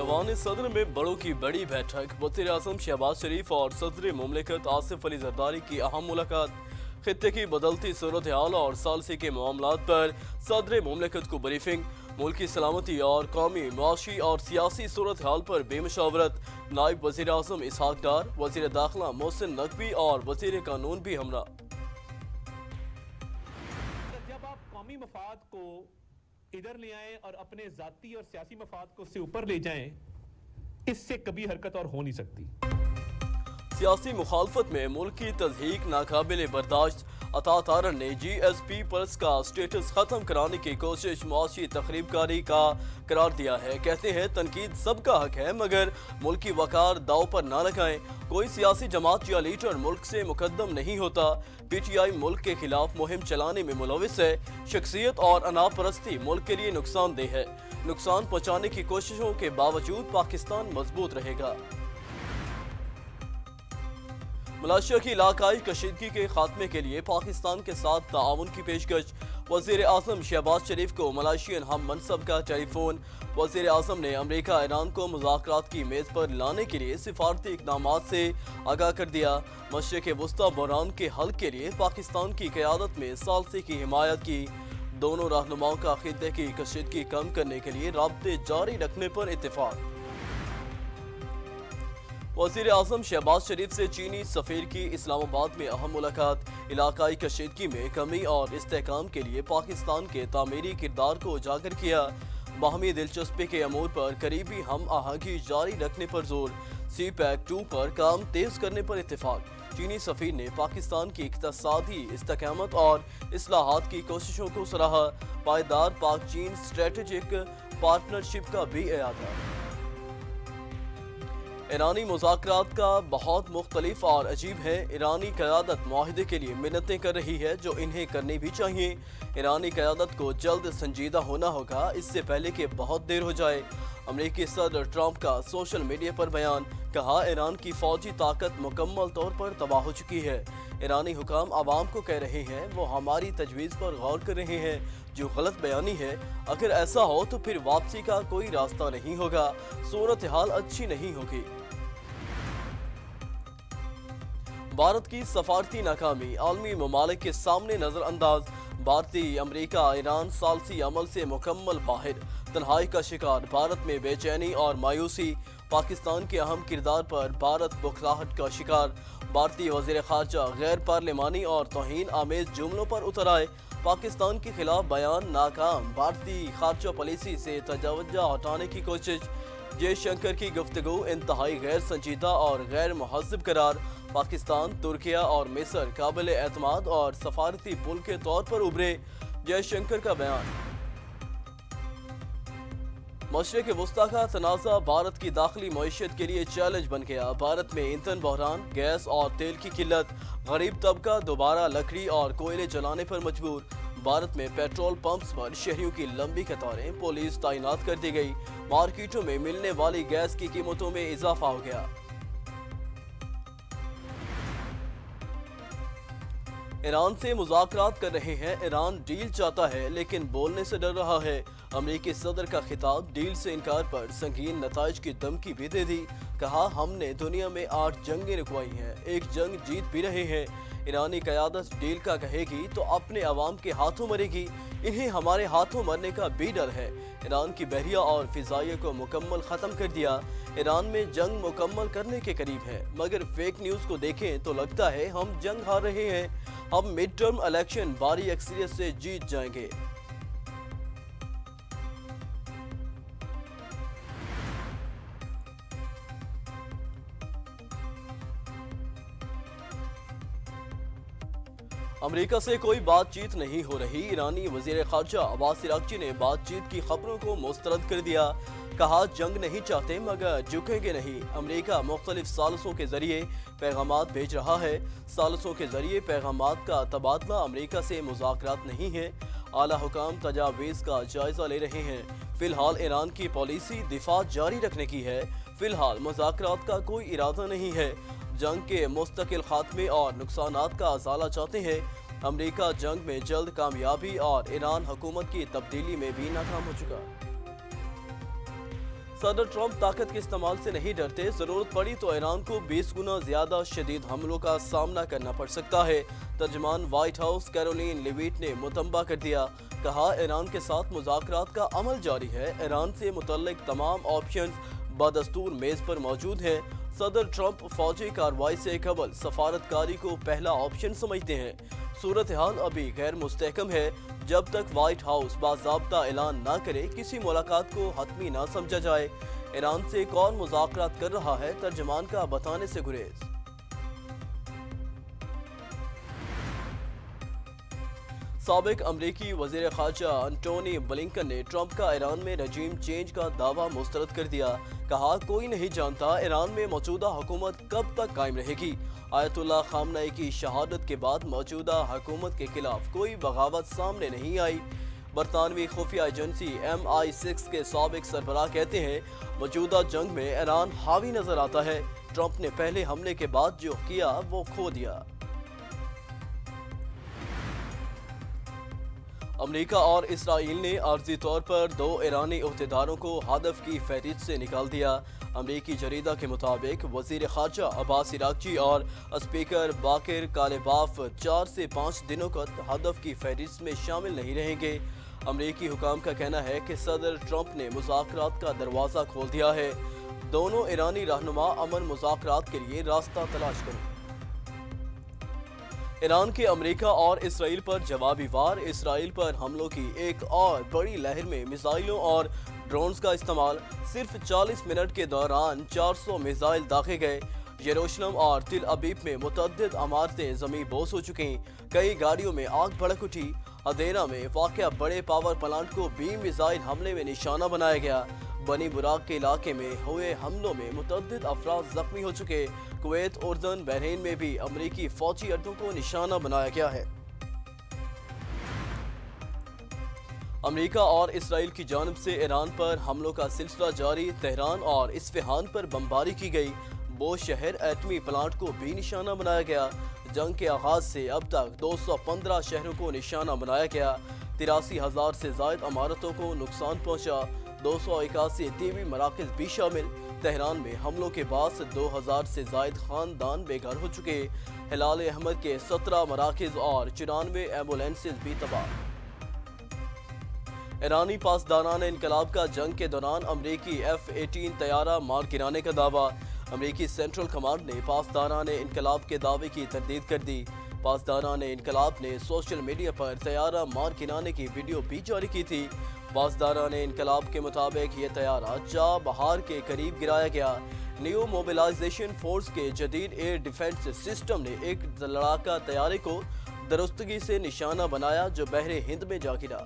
ऐवान सदर में बड़ों की बड़ी बैठक। वज़ीर आज़म शहबाज शरीफ और सदर मुमलिकत आसिफ अली जरदारी की अहम मुलाकात। खित्ते की बदलती सूरत हाल और सालसी के मामलात पर सदर मुमलिकत को ब्रीफिंग। मुल्क की सलामती और कौमी, मुआशी और सियासी सूरत हाल पर बेमशावरत। नायब वज़ीर आज़म इसहाक डार, वज़ीर दाखिला मोहसिन नकवी और वज़ीर कानून भी हमरा। जब आप कौमी मफाद को इधर ले आएं और अपने जाती और सियासी मफाद को उससे ऊपर ले जाएं, इससे कभी हरकत और हो नहीं सकती। सियासी मुखालफत में मुल्क की तज़हीक नाकाबिल बर्दाश्त। अता तारन ने GSP प्लस का स्टेटस खत्म कराने की कोशिश मुआशी तखरीबकारी का करार दिया है। कहते हैं तनकीद सबका हक है मगर मुल्क की वकार दाव पर ना लगाएं। कोई सियासी जमात या लीडर मुल्क से मुकद्दम नहीं होता। PTI मुल्क के खिलाफ मुहिम चलाने में मुलविस है। शख्सियत और अनापरस्ती मुल्क के लिए नुकसानदेह है। नुकसान पहुँचाने की कोशिशों के बावजूद पाकिस्तान मजबूत रहेगा। मलेशिया की इलाकाई कशीदगी के खात्मे के लिए पाकिस्तान के साथ ताआवुन की पेशकश। वज़ीर आज़म शहबाज शरीफ को मलेशियन हम मनसब का टेलीफोन। वज़ीर आज़म ने अमेरिका ईरान को मुज़ाकरात की मेज़ पर लाने के लिए सिफारती इक़दामात से आगाह कर दिया। मशरिक़ वस्ता बहरान के हल के लिए पाकिस्तान की क़यादत में सालसी की हिमायत की। दोनों रहनुमाओं का खित्ते की कशीदगी कम करने के लिए राब्ते जारी रखने पर इत्तेफाक। वज़ीर आज़म शहबाज शरीफ से चीनी सफ़ीर की इस्लामाबाद में अहम मुलाकात। इलाकाई कशीदगी में कमी और इस्तेहकाम के लिए पाकिस्तान के तामीरी किरदार को उजागर किया। बाहमी दिलचस्पी के अमूर पर करीबी हम आहंगी जारी रखने पर जोर। CPEC 2 पर काम तेज करने पर इत्तेफाक। चीनी सफ़ीर ने पाकिस्तान की इक़्तिसादी इस्तेकामत और इस्लाहात की कोशिशों को सराहा। पायदार पाक चीन स्ट्रेटेजिक पार्टनरशिप का भी इरादा। ईरानी मुज़ाकरात का बहुत मुख्तलिफ और अजीब है। ईरानी क़यादत मुआहिदे के लिए मिन्नतें कर रही है जो इन्हें करनी भी चाहिए। ईरानी क़यादत को जल्द संजीदा होना होगा, इससे पहले कि बहुत देर हो जाए। अमेरिकी सदर ट्रंप का सोशल मीडिया पर बयान। कहा ईरान की फ़ौजी ताकत मुकम्मल तौर पर तबाह हो चुकी है। ईरानी हुकाम आवाम को कह रहे हैं वो हमारी तजवीज़ पर गौर कर रहे हैं जो गलत बयानी है। अगर ऐसा हो तो फिर वापसी का कोई रास्ता नहीं होगा। सूरत हाल अच्छी नहीं होगी। भारत की सफारती नाकामी आलमी ममालिक के सामने नजरअंदाज। भारतीय अमेरिका ईरान सालसी अमल से मुकम्मल बाहर। तन्हाई का शिकार, भारत में बेचैनी और मायूसी। पाकिस्तान के अहम किरदार पर भारत बुखलाहट का शिकार। भारतीय वज़ीर ख़ारजा गैर पार्लिमानी और तौहीन आमेज जुमलों पर उतर आए। पाकिस्तान के खिलाफ बयान नाकाम। भारतीय ख़ारजा पॉलिसी से तवज्जो हटाने की कोशिश। जयशंकर की गुफ्तगू इंतहाई गैर संजीदा और गैर महज़ब करार। पाकिस्तान, तुर्किया और मिस्र काबिल एतमाद और सफारती पुल के तौर पर उभरे। जयशंकर का बयान। मशरिक़ वस्ता का तनाज़ा भारत की दाखिली मईशत के लिए चैलेंज बन गया। भारत में ईंधन बहरान, गैस और तेल की किल्लत। गरीब तबका दोबारा लकड़ी और कोयले जलाने पर मजबूर। भारत में पेट्रोल पंप्स पर शहरियों की लंबी कतारें। पुलिस तैनात कर दी गई। मार्केटों में मिलने वाली गैस की कीमतों में इजाफा हो गया। ईरान से मुज़ाकरात कर रहे हैं। ईरान डील चाहता है लेकिन बोलने से डर रहा है। अमेरिकी सदर का खिताब। डील से इनकार पर संगीन नताइज की धमकी भी दे दी। कहा हमने दुनिया में 8 जंगें रुकवाई हैं, एक जंग जीत भी रहे हैं। ईरानी क़यादत डील का कहेगी तो अपने अवाम के हाथों मरेगी। इन्हें हमारे हाथों मरने का भी डर है। ईरान की बहरिया और फिजाइया को मुकम्मल ख़त्म कर दिया। ईरान में जंग मुकम्मल करने के करीब है मगर फेक न्यूज़ को देखें तो लगता है हम जंग हार रहे हैं। हम मिड टर्म इलेक्शन भारी अक्सरियत से जीत जाएंगे। अमेरिका से कोई बातचीत नहीं हो रही। ईरानी वज़ीर ख़ारजा अब्बास अराग़ची ने बातचीत की खबरों को मुस्तरद कर दिया। कहा जंग नहीं चाहते मगर झुकेंगे नहीं। अमेरिका मुख्तलिफ सालसों के जरिए पैगामात भेज रहा है। सालसों के जरिए पैगामात का तबादला अमेरिका से मुज़ाकरात नहीं है। आला हुकाम तजावीज़ का जायजा ले रहे हैं। फिलहाल ईरान की पॉलिसी दिफा जारी रखने की है। फिलहाल मुज़ाकरात का कोई इरादा नहीं है। जंग के मुस्तकिल खात्मे और नुकसानात का अजाला चाहते हैं। अमेरिका जंग में जल्द कामयाबी और ईरान हुकूमत की तब्दीली में भी नाकाम हो चुका। सदर ट्रंप ताकत के इस्तेमाल से नहीं डरते, जरूरत पड़ी तो ईरान को 20 गुना ज्यादा शदीद हमलों का सामना करना पड़ सकता है। तर्जमान व्हाइट हाउस कैरोलिन लेविट ने मुतंबा कर दिया, कहा ईरान के साथ मुज़ाकरात का अमल जारी है, ईरान से मुतल्लिक तमाम ऑप्शंस बदस्तूर मेज पर मौजूद हैं। सदर ट्रंप फौजी कार्रवाई से कबल सफारतकारी को पहला ऑप्शन समझते हैं। सूरत हाल अभी गैर मुस्तहकम है, जब तक व्हाइट हाउस बाज़ाब्ता ऐलान न करे किसी मुलाकात को हतमी न समझा जाए। ईरान से कौन मुज़ाकरात कर रहा है, तर्जमान का बताने से गुरेज। साबिक अमरीकी वज़ीर ख़ारजा एंटोनी ब्लिंकन ने ट्रंप का ईरान में रजीम चेंज का दावा मुस्तरद कर दिया, कहा कोई नहीं जानता ईरान में मौजूदा हुकूमत कब तक कायम रहेगी। आयतुल्लाह खामनेई की शहादत के बाद मौजूदा हुकूमत के खिलाफ कोई बगावत सामने नहीं आई। बरतानवी खुफिया एजेंसी MI6 के साबिक सरबराह कहते हैं मौजूदा जंग में ईरान हावी नजर आता है। ट्रंप ने पहले हमले के बाद जो किया वो खो दिया। अमेरिका और इसराइल ने आर्जी तौर पर 2 ईरानी अहदेदारों को हदफ की फहरिस्त से निकाल दिया। अमरीकी जरीदा के मुताबिक वजीर खारजा अब्बास इराक्ची और स्पीकर बाकिर कालिबाफ 4 से 5 दिनों तक हदफ की फहरिस्त में शामिल नहीं रहेंगे। अमरीकी हुकाम का कहना है कि सदर ट्रंप ने मुज़ाकरात का दरवाज़ा खोल दिया है, दोनों ईरानी रहनुमा अमन मुज़ाकरात के लिए रास्ता तलाश करें। ईरान के अमेरिका और इसराइल पर जवाबी वार, इसराइल पर हमलों की एक और बड़ी लहर में मिसाइलों और ड्रोन्स का इस्तेमाल। सिर्फ 40 मिनट के दौरान 400 मिसाइल दागे गए। यरूशलेम और तिल अबीब में मुतअद्दिद इमारतें ज़मीं बोस हो चुकी, कई गाड़ियों में आग भड़क उठी। हदेरा में वाक़या बड़े पावर प्लांट को बीम मिसाइल हमले में निशाना बनाया गया। बनी बुराक के इलाके में हुए हमलों में मुतअद्दिद अफराद जख्मी हो चुके। कुवैत, उर्दन, बहरीन में भी अमरीकी फौजी अड्डों को निशाना बनाया गया है। अमेरिका और इसराइल की जानिब से ईरान पर हमलों का सिलसिला जारी। तेहरान और इस्फहान पर बमबारी की गई। बो शहर एटमी प्लांट को भी निशाना बनाया गया। जंग के आगाज से अब तक 215 शहरों को निशाना बनाया गया। 83,000 से ज़ायद इमारतों को नुकसान पहुंचा। 281 टीवी मराकज़ भी शामिल। तेहरान में हमलों के बाद 2000 से ज़ायद खानदान बेघर हो चुके। हिलाल अहमद के 17 मराकज़ और 94 एम्बुलेंसेज भी तबाह। ईरानी पासदारान इनकलाब का जंग के दौरान अमरीकी F-18 तैयारा मार गिराने का दावा। अमरीकी सेंट्रल कमांड ने पासदारान इनकलाब के दावे की तरदीद कर दी। पासदारान इनकलाब ने सोशल मीडिया पर तैयारा मार गिराने की वीडियो भी जारी की थी। पासदारान इनकलाब के मुताबिक ये तैयारा चाबहार के करीब गिराया गया। न्यू मोबिलाइजेशन फोर्स के जदीद एयर डिफेंस सिस्टम ने एक लड़ाका तैयारे को दुरुस्तगी से निशाना बनाया जो बहरे हिंद में जा गिरा।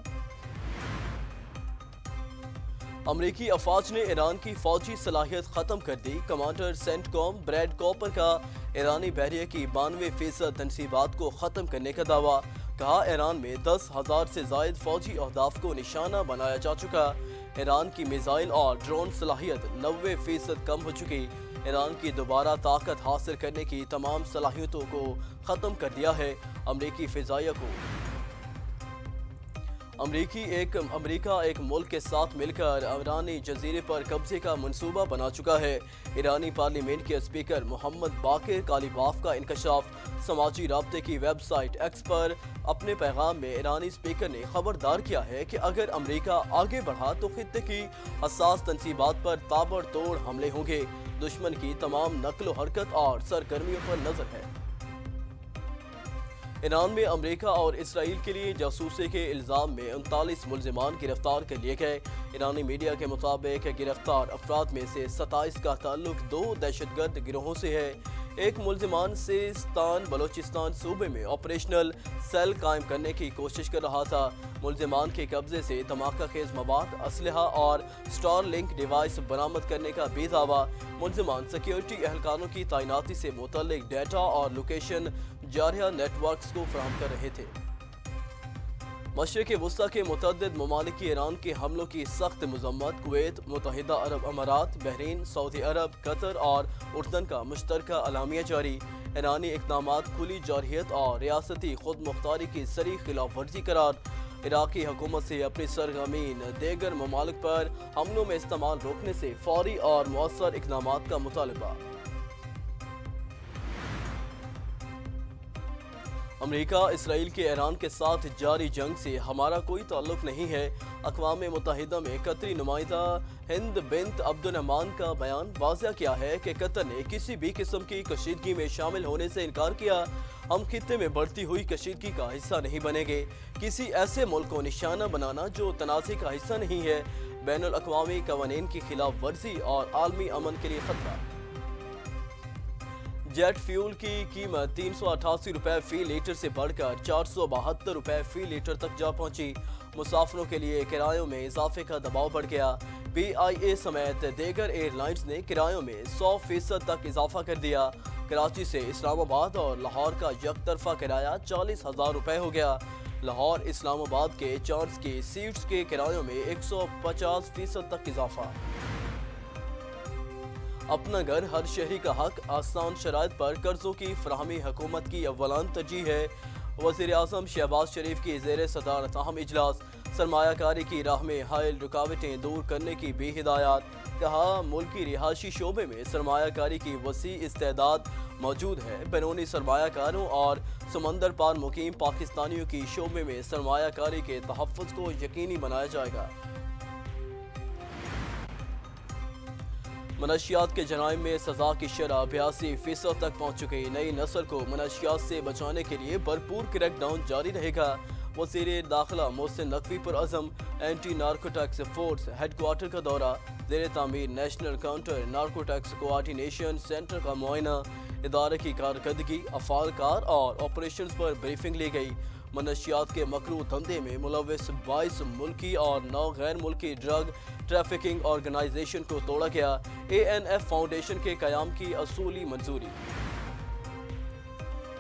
अमरीकी अफवाज ने ईरान की फौजी सलाहियत ख़त्म कर दी। कमांडर सेंटकॉम ब्रैड कॉपर का ईरानी बहरिया की 92% तनसीबात को ख़त्म करने का दावा। कहा ईरान में 10,000 से ज़ायद फौजी अहदाफ को निशाना बनाया जा चुका। ईरान की मिसाइल और ड्रोन सलाहियत 90% कम हो चुकी। ईरान की दोबारा ताकत हासिल करने की तमाम सलाहियतों को ख़त्म कर दिया है। अमरीकी फ़िज़ाइया को अमरीका एक मुल्क के साथ मिलकर ईरानी जजीरे पर कब्जे का मंसूबा बना चुका है। ईरानी पार्लियामेंट के स्पीकर मोहम्मद बाकिर कालिबाफ का इंकशाफ। समाजी राब्ते की वेबसाइट एक्स पर अपने पैगाम में ईरानी स्पीकर ने खबरदार किया है कि अगर अमरीका आगे बढ़ा तो खित्ते की हसास तनसीबात पर ताबड़तोड़ हमले होंगे। दुश्मन की तमाम नकलो हरकत और सरगर्मियों पर नजर है। ईरान में अमेरिका और इसराइल के लिए जासूसी के इल्ज़ाम में 39 मुल्ज़िमान गिरफ्तार कर लिए गए। ईरानी मीडिया के मुताबिक गिरफ्तार अफराद में से 27 का ताल्लुक 2 दहशतगर्द गिरोहों से है। एक मुल्ज़िमान सिस्तान बलोचिस्तान सूबे में ऑपरेशनल सेल कायम करने की कोशिश कर रहा था। मुल्ज़िमान के कब्जे से धमाका खेज मवाद, असलहा और स्टार लिंक डिवाइस बरामद करने का भी दावा। मुल्ज़िमान सिक्योरिटी एहलकारों की तैनाती से मुतल्लिक डेटा और लोकेशन जारिया नेटवर्क्स को फराहम कर रहे थे। मशरिक़ वुस्ता के मुतअद्दिद ममालिक की ईरान के हमलों की सख्त मज़म्मत। कुवैत, मुत्तहिदा अरब अमारात, बहरीन, सऊदी अरब, कतर और उर्दन का मुश्तरका अलामिया जारी। ईरानी इक़दामात खुली जारहियत और रियासती खुद मुख्तारी की सरी खिलाफ वर्जी करार। इराकी हुकूमत से अपनी सरजमीन देगर ममालिक पर हमलों में इस्तेमाल रोकने से फौरी और मौसर इक़दामात का मुतालबा। अमेरिका इसराइल के ईरान के साथ जारी जंग से हमारा कोई ताल्लुक नहीं है। अक़वाम मुत्तहिदा में कतरी नुमाइंदा हिंद बिन्त अब्दुल-रहमान का बयान वाज़ह किया है कि कतर ने किसी भी किस्म की कशीदगी में शामिल होने से इनकार किया। हम खित्ते में बढ़ती हुई कशीदगी का हिस्सा नहीं बनेंगे। किसी ऐसे मुल्क को निशाना बनाना जो तनाज़े का हिस्सा नहीं है बैनुल अक़वामी क़वानीन की खिलाफ वर्जी और आलमी अमन के लिए खतरा। जेट फ्यूल की कीमत 388 रुपए फी लीटर से बढ़कर 472 रुपए फी लीटर तक जा पहुंची। मुसाफिरों के लिए किरायों में इजाफे का दबाव बढ़ गया। PIA समेत दीगर एयरलाइंस ने किरायों में 100% तक इजाफा कर दिया। कराची से इस्लामाबाद और लाहौर का यकतरफा किराया 40,000 रुपए हो गया। लाहौर इस्लामाबाद के चार्ज की सीट्स के किरायों में 150% तक इजाफा। अपना घर हर शहरी का हक, आसान शराइत पर कर्जों की फराहमी हुकूमत की अव्वलान तरजीह है। वज़ीर आज़म शहबाज शरीफ की ज़ेर सदारत अहम इजलास। सरमायाकारी की राह में हायल रुकावटें दूर करने की भी हिदायत। कहा मुल्की रिहायशी शोबे में सरमायाकारी की वसी इस्तेदाद मौजूद है। बैरूनी सरमायाकारों और समंदर पार मुकीम पाकिस्तानियों की शोबे में सरमायाकारी के तहफ़्फ़ुज़ को यकीनी बनाया जाएगा। मनशियात के जराइम में सजा की शरह 82% तक पहुँच चुकी। नई नस्ल को मनशियात से बचाने के लिए भरपूर क्रैकडाउन जारी रहेगा। वज़ीर दाखिला मोहसिन नकवी पर अज़म। एंटी नारकोटिक्स फोर्स हेडक्वार्टर का दौरा। ज़ेर तामीर national counter narcotics coordination centre का मुआयना। इदारे की कारकर्दगी, अफ़ाल कार और ऑपरेशंस पर ब्रीफिंग ली गई। मनशियात के मकरू धंधे में मुलव्वस 22 मुल्की और 9 गैर मुल्की ड्रग ट्रैफिकिंग ऑर्गेनाइजेशन को तोड़ा गया। ANF फाउंडेशन के क़याम की असूली मंजूरी।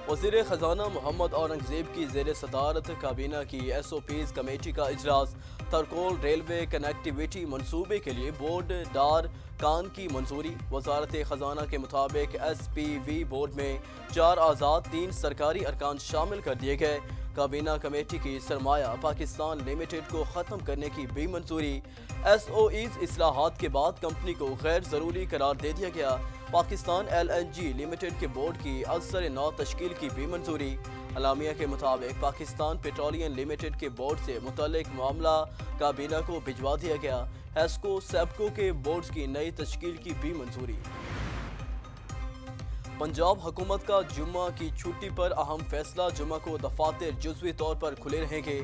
वज़ीर ख़जाना मोहम्मद औरंगज़ेब की ज़ेर सदारत काबीना की SOPs कमेटी का इजलास। तरकोल रेलवे कनेक्टिविटी मंसूबे के लिए बोर्ड डार कान की मंजूरी। वज़ारत ख़जाना के मुताबिक SPV बोर्ड में 4 आज़ाद 3 सरकारी अरकान शामिल कर दिए गए। काबीना कमेटी की सरमाया पाकिस्तान लिमिटेड को ख़त्म करने की भी मंजूरी। SOEs इस्लाहात के बाद कंपनी को गैर ज़रूरी करार दे दिया गया। पाकिस्तान LNG लिमिटेड के बोर्ड की अक्सर नौ तश्कील की भी मंजूरी। अलामिया के मुताबिक पाकिस्तान पेट्रोलियम लिमिटेड के बोर्ड से मुतल्लिक मामला काबीना को भिजवा दिया गया। हेस्को सेप्को के बोर्ड की नई तश्कील की भी मंजूरी। पंजाब हुकूमत का जुम्मा की छुट्टी पर अहम फैसला। जुम्मा को दफातर जुज़वी तौर पर खुले रहेंगे।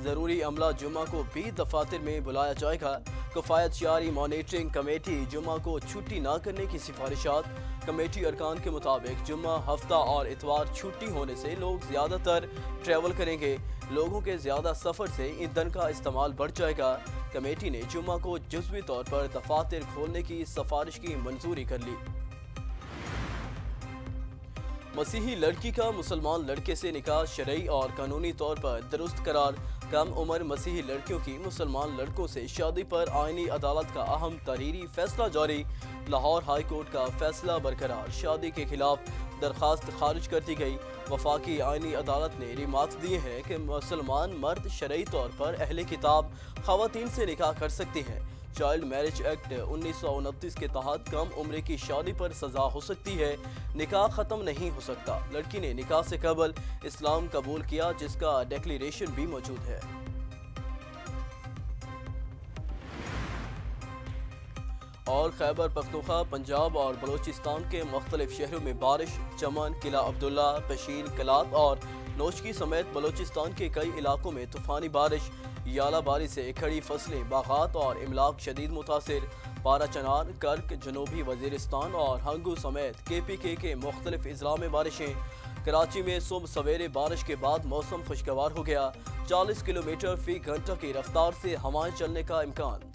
ज़रूरी अमला जुम्मा को भी दफातर में बुलाया जाएगा। कफ़ायत जारी मॉनिटरिंग कमेटी जुम्मा को छुट्टी न करने की सिफारिशात। कमेटी अरकान के मुताबिक जुम्मा, हफ्ता और इतवार छुट्टी होने से लोग ज़्यादातर ट्रैवल करेंगे। लोगों के ज़्यादा सफ़र से ईंधन का इस्तेमाल बढ़ जाएगा। कमेटी ने जुम्मा को जुज़वी तौर पर दफातर खोलने की सिफारिश की मंजूरी कर ली। मसीही लड़की का मुसलमान लड़के से निकाह शरई और कानूनी तौर पर दुरुस्त करार। कम उम्र मसीही लड़कियों की मुसलमान लड़कों से शादी पर आईनी अदालत का अहम तहरीरी फैसला जारी। लाहौर हाई कोर्ट का फैसला बरकरार। शादी के खिलाफ दरखास्त खारिज कर दी गई। वफाकी आईनी अदालत ने रिमार्क्स दिए हैं कि मुसलमान मर्द शरई तौर पर अहले किताब ख़वातीन से निकाह कर सकते हैं। चाइल्ड मैरिज एक्ट 1929 के तहत कम उम्र की शादी पर सजा हो सकती है। निकाह ख़त्म नहीं हो सकता। लड़की ने निकाह से कबल इस्लाम कबूल किया जिसका डिक्लेरेशन भी मौजूद है। और खैबर पख्तूनख्वा, पंजाब और बलोचिस्तान के मुख्तलिफ शहरों में बारिश। चमन, किला अब्दुल्ला, बशीर, कलात और नोशकी समेत बलोचिस्तान के कई इलाकों में तूफ़ानी बारिश। यालाबारी से खड़ी फसलें, बागात और इमलाक शदीद मुतासिर। पाराचनार, कर्क, जनूबी वजीरिस्तान और हंगू समेत KPK के मुख्तलिफ अजला में बारिशें। कराची में सुबह सवेरे बारिश के बाद मौसम खुशगवार हो गया। 40 किलोमीटर फी घंटा की रफ्तार से हवाएं चलने का इम्कान।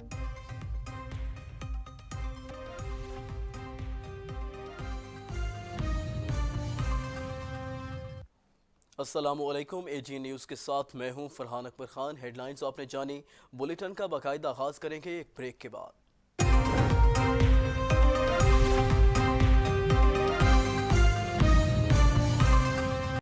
अस्सलामुअलैकुम। AG न्यूज़ के साथ मैं हूं फरहान अकबर खान। हेडलाइंस आपने जानी। बुलेटिन का बाकायदा आगाज़ करेंगे एक ब्रेक के बाद।